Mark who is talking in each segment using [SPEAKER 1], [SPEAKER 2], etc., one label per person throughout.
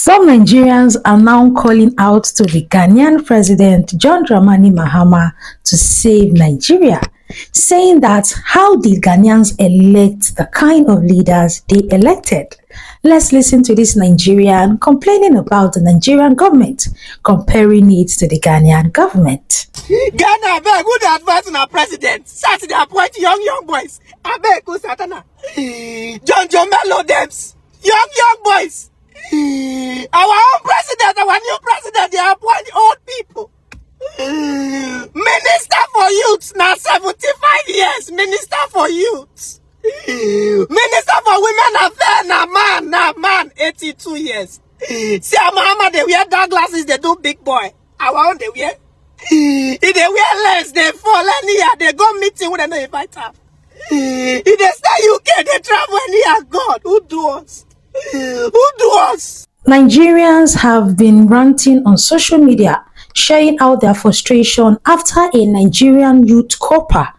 [SPEAKER 1] Some Nigerians are now calling out to the Ghanaian President John Dramani Mahama to save Nigeria, saying that how did Ghanaians elect the kind of leaders they elected? Let's listen to this Nigerian complaining about the Nigerian government, comparing it to the Ghanaian government.
[SPEAKER 2] Ghana, I beg, who the advising our president? Start to appoint young boys. I beg, who Satana? John Mello Debs. Young boys. Our own president, our new president, they appoint old people. Minister for Youth, now 75 years. Minister for Youth. Minister for Women Affairs, now man, 82 years. See, Mama, they wear dark glasses, they do big boy. Our own, they wear. If they wear lens, they fall anyhow. They go meeting when they know invite her. If they stay UK, they travel anyhow. God, who do us? Who do us?
[SPEAKER 1] Nigerians have been ranting on social media, sharing out their frustration after a Nigerian youth corper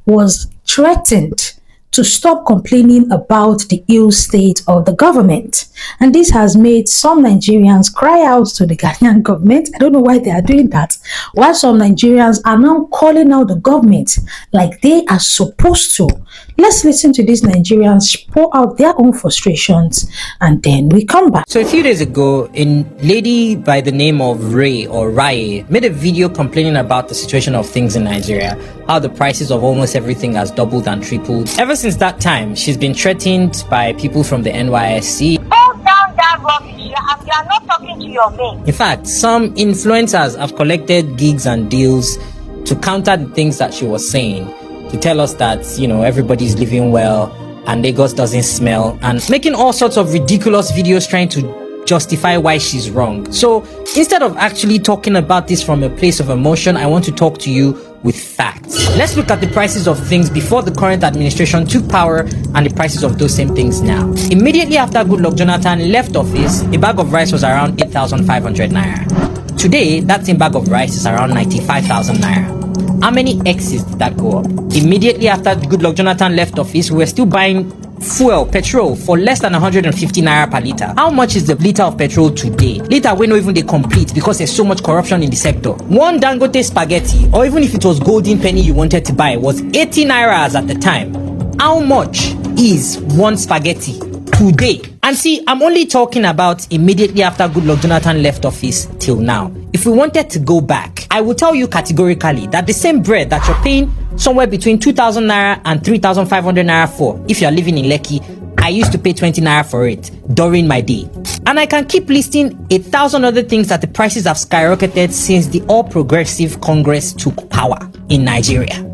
[SPEAKER 1] was threatened to stop complaining about the ill state of the government. And this has made some Nigerians cry out to the Ghanaian government. I don't know why they are doing that. While some Nigerians are now calling out the government like they are supposed to. Let's listen to these Nigerians pour out their own frustrations and then we come back.
[SPEAKER 3] So a few days ago, a lady by the name of Rai made a video complaining about the situation of things in Nigeria, how the prices of almost everything has doubled and tripled. Ever since that time, she's been threatened by people from the NYSC.
[SPEAKER 4] Hold down that rubbish. You are not talking to your mate.
[SPEAKER 3] In fact, some influencers have collected gigs and deals to counter the things that she was saying, to tell us that, you know, everybody's living well and Lagos doesn't smell, and making all sorts of ridiculous videos trying to justify why she's wrong. So instead of actually talking about this from a place of emotion, I want to talk to you with facts. Let's look at the prices of things before the current administration took power and the prices of those same things now. Immediately after Goodluck Jonathan left office, a bag of rice was around 8,500 naira. Today, that same bag of rice is around 95,000 naira. How many X's did that go up? Immediately after Goodluck Jonathan left office, we were still buying petrol for less than 150 naira per litre. How much is the litre of petrol today? Later, we know even they complete because there's so much corruption in the sector. One Dangote spaghetti, or even if it was golden penny you wanted to buy, was 80 nairas at the time. How much is one spaghetti today? And see, I'm only talking about immediately after Goodluck Jonathan left office till now. If we wanted to go back, I will tell you categorically that the same bread that you're paying somewhere between 2,000 naira and 3,500 naira for, if you're living in Lekki, I used to pay 20 naira for it during my day. And I can keep listing 1,000 other things that the prices have skyrocketed since the All Progressive Congress took power in Nigeria.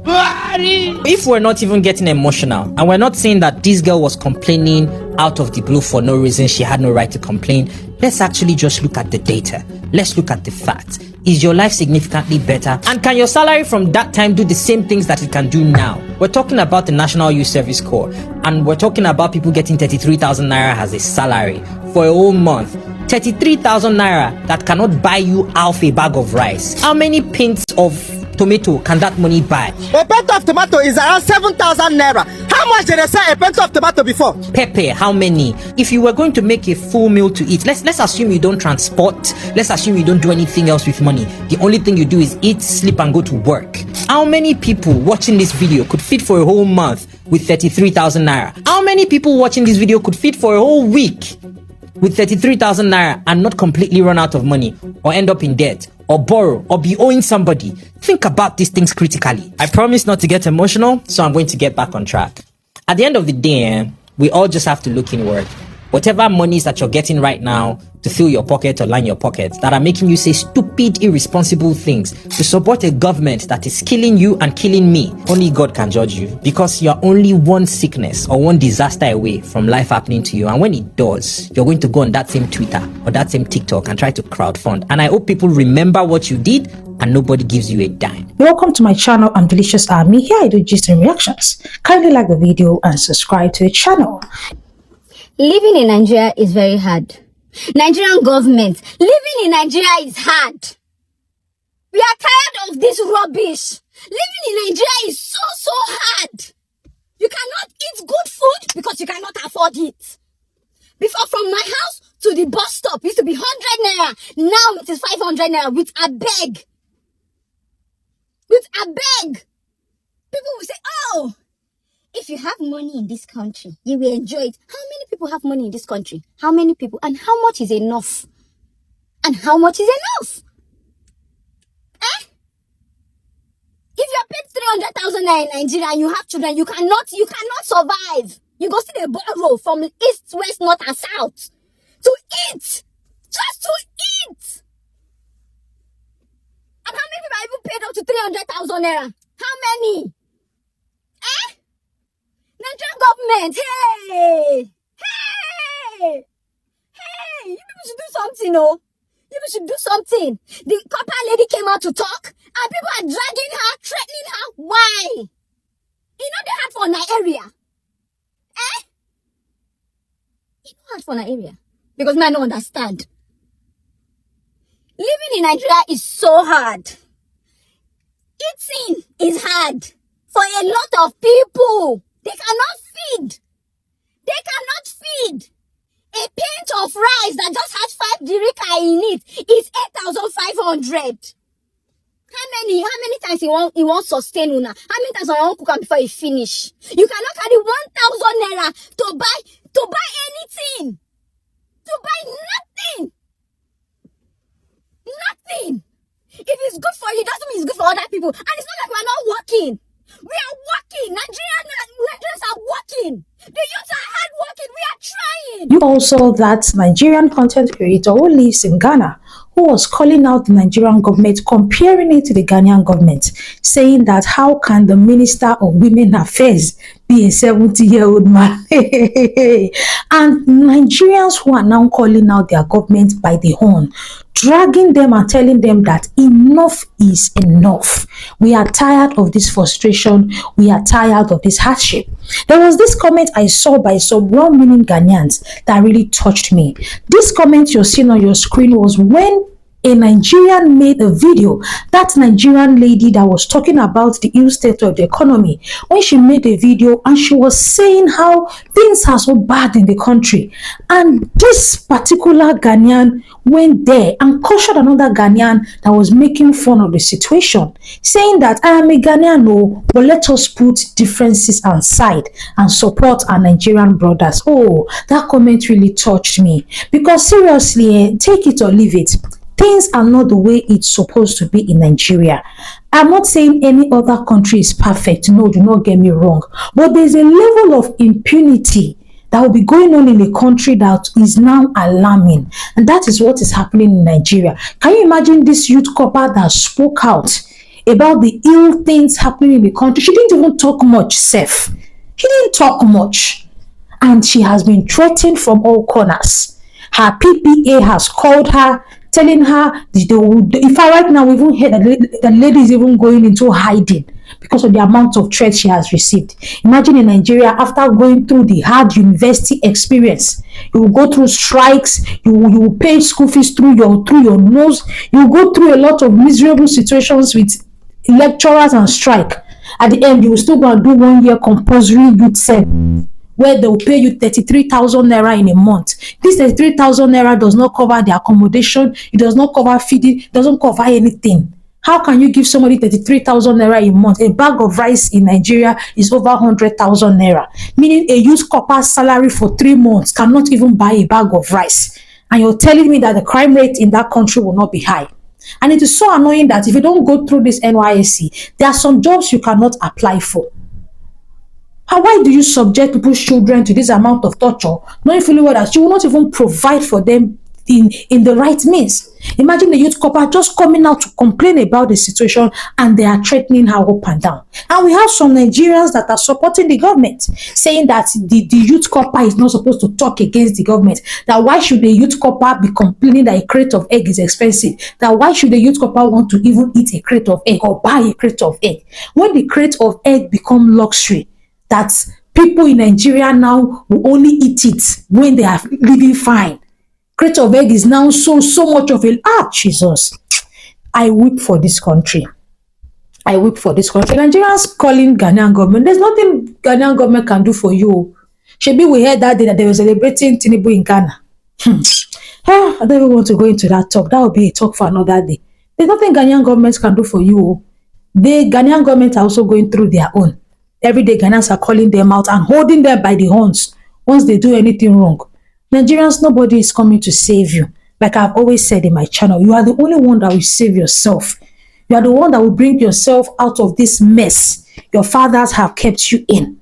[SPEAKER 3] If we're not even getting emotional, and we're not saying that this girl was complaining out of the blue for no reason, she had no right to complain, let's actually just look at the data. Let's look at the facts. Is your life significantly better? And can your salary from that time do the same things that it can do now? We're talking about the National Youth Service Corps, and we're talking about people getting 33,000 naira as a salary for a whole month. 33,000 naira that cannot buy you half a bag of rice. How many pints of tomato can that money buy?
[SPEAKER 2] A pint of tomato is around 7,000 naira. How much did they sell a pint of tomato before?
[SPEAKER 3] Pepper, how many? If you were going to make a full meal to eat, let's assume you don't transport, let's assume you don't do anything else with money. The only thing you do is eat, sleep and go to work. How many people watching this video could feed for a whole month with 33,000 naira? How many people watching this video could feed for a whole week with 33,000 naira and not completely run out of money or end up in debt or borrow or be owing somebody? Think about these things critically. I promise not to get emotional, so I'm going to get back on track. At the end of the day, we all just have to look inward. Whatever monies that you're getting right now to fill your pocket or line your pockets that are making you say stupid, irresponsible things to support a government that is killing you and killing me, only God can judge you, because you're only one sickness or one disaster away from life happening to you. And when it does, you're going to go on that same Twitter or that same TikTok and try to crowdfund. And I hope people remember what you did and nobody gives you a dime.
[SPEAKER 1] Welcome to my channel. I'm Delicious Army. Here I do gist and reactions. Kindly like the video and subscribe to the channel.
[SPEAKER 5] Living in Nigeria is very hard. Nigerian government, living in Nigeria is hard. We are tired of this rubbish. Living in Nigeria is so hard. You cannot eat good food because you cannot afford it. Before, from my house to the bus stop used to be 100 naira. Now it is 500 naira with a bag. With a bag. People will say, oh, if you have money in this country, you will enjoy it. How many people have money in this country? How many people? And how much is enough? And how much is enough? Eh? If you're paid 300,000 naira in Nigeria and you have children, you cannot survive. You go see the borrow from east, west, north, and south to eat. Just to eat. And how many people are even paid up to 300,000 naira? How many? Eh? Nigerian government, hey! Hey! Hey! You people should do something, oh! You people should do something. The copper lady came out to talk, and people are dragging her, threatening her. Why? You know they hard for Nigeria. Eh? You know hard for Nigeria. Because man don't understand. Living in Nigeria is so hard. Eating is hard for a lot of people. They cannot feed. They cannot feed. A pint of rice that just has 5 dirika in it is 8,500. How many times he won't sustain una? How many times he won't cook am before he finish? You cannot carry 1,000 naira to buy anything. To buy nothing. Nothing. If it's good for you, doesn't mean it's good for other people. And it's not like we're not working. We are working. Nigerians are working. The youth are hard working. We are trying.
[SPEAKER 1] You also that Nigerian content creator who lives in Ghana, who was calling out the Nigerian government, comparing it to the Ghanaian government, saying that how can the Minister of Women Affairs be a 70-year-old man? And Nigerians who are now calling out their government by the horn, dragging them and telling them that enough is enough. We are tired of this frustration. We are tired of this hardship. There was this comment I saw by some well-meaning Ghanaians that really touched me. This comment you're seeing on your screen was when a Nigerian made a video. That Nigerian lady that was talking about the ill state of the economy, when she made a video and she was saying how things are so bad in the country, and this particular Ghanaian went there and cautioned another Ghanaian that was making fun of the situation, saying that I am a Ghanaian, no, but let us put differences aside and support our Nigerian brothers. Oh, that comment really touched me, because seriously, take it or leave it, things are not the way it's supposed to be in Nigeria. I'm not saying any other country is perfect. No, do not get me wrong. But there's a level of impunity that will be going on in a country that is now alarming. And that is what is happening in Nigeria. Can you imagine this youth couple that spoke out about the ill things happening in the country? She didn't even talk much, Seth. She didn't talk much. And she has been threatened from all corners. Her PPA has called her, telling her, if I right now, we even heard that the lady is even going into hiding because of the amount of threats she has received. Imagine in Nigeria, after going through the hard university experience, you will go through strikes, you will pay school fees through your nose, you will go through a lot of miserable situations with lecturers and strike. At the end, you will still go and do 1 year compulsory youth service, where they will pay you 33,000 naira in a month. This 33,000 naira does not cover the accommodation, it does not cover feeding, it doesn't cover anything. How can you give somebody 33,000 naira a month? A bag of rice in Nigeria is over 100,000 naira, meaning a youth corper's salary for 3 months cannot even buy a bag of rice. And you're telling me that the crime rate in that country will not be high. And it is so annoying that if you don't go through this NYSC, there are some jobs you cannot apply for. And why do you subject people's children to this amount of torture, knowing fully well that you will not even provide for them in the right means? Imagine the youth couple just coming out to complain about the situation, and they are threatening her up and down. And we have some Nigerians that are supporting the government, saying that the youth couple is not supposed to talk against the government. That why should the youth couple be complaining that a crate of egg is expensive? That why should the youth couple want to even eat a crate of egg or buy a crate of egg? When the crate of egg become luxury, that people in Nigeria now will only eat it when they are living fine. Crate of egg is now so much of a Jesus. I weep for this country. I weep for this country. Nigerians calling Ghanaian government. There's nothing Ghanaian government can do for you. Shebi, we heard that day that they were celebrating Tinubu in Ghana. I don't even want to go into that talk. That will be a talk for another day. There's nothing Ghanaian government can do for you. Oh. The Ghanaian government are also going through their own. Every day Ghanaians are calling them out and holding them by the horns once they do anything wrong. Nigerians, nobody is coming to save you. Like I've always said in my channel, you are the only one that will save yourself. You are the one that will bring yourself out of this mess your fathers have kept you in.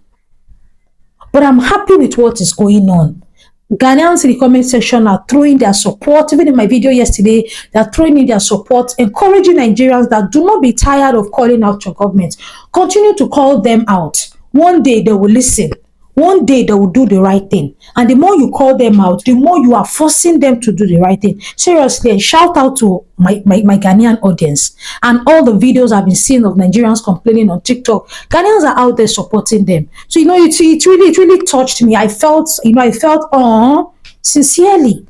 [SPEAKER 1] But I'm happy with what is going on. Ghanaians in the comment section are throwing their support. Even in my video yesterday, they are throwing in their support, encouraging Nigerians that do not be tired of calling out your government. Continue to call them out. One day they will listen. One day they will do the right thing. And the more you call them out, the more you are forcing them to do the right thing. Seriously, and shout out to my Ghanaian audience and all the videos I've been seeing of Nigerians complaining on TikTok. Ghanaians are out there supporting them. So, it really touched me. I felt, sincerely,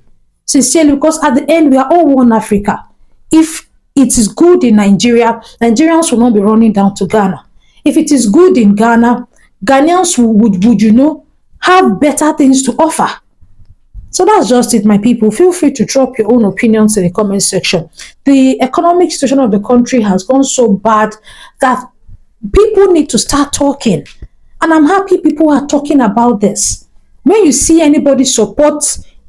[SPEAKER 1] because at the end, we are all one Africa. If it is good in Nigeria, Nigerians will not be running down to Ghana. If it is good in Ghana, Ghanaians would have better things to offer. So that's just it, my people. Feel free to drop your own opinions in the comment section. The economic situation of the country has gone so bad that people need to start talking. And I'm happy people are talking about this. When you see anybody support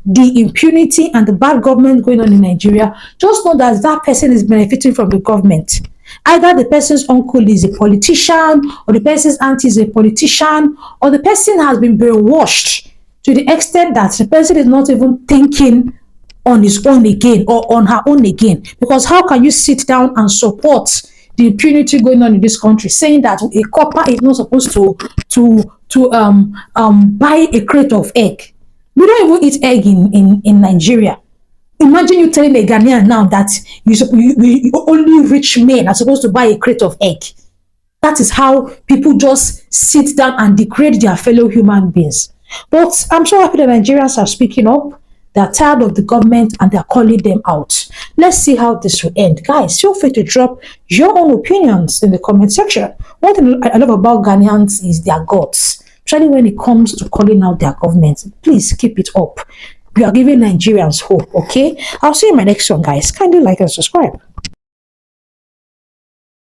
[SPEAKER 1] the impunity and the bad government going on in Nigeria, just know that that person is benefiting from the government. Either the person's uncle is a politician, or the person's auntie is a politician, or the person has been brainwashed to the extent that the person is not even thinking on his own again or on her own again. Because how can you sit down and support the impunity going on in this country, saying that a copper is not supposed to buy a crate of egg? We don't even eat egg in Nigeria. Imagine you telling a Ghanaian now that you only rich men are supposed to buy a crate of egg. That is how people just sit down and degrade their fellow human beings. But I'm so happy that Nigerians are speaking up. They're tired of the government and they're calling them out. Let's see how this will end. Guys, feel free to drop your own opinions in the comment section. One thing I love about Ghanaians is their guts. Especially when it comes to calling out their government. Please keep it up. We are giving Nigerians hope, okay? I'll see you in my next one, guys. Kindly like and subscribe.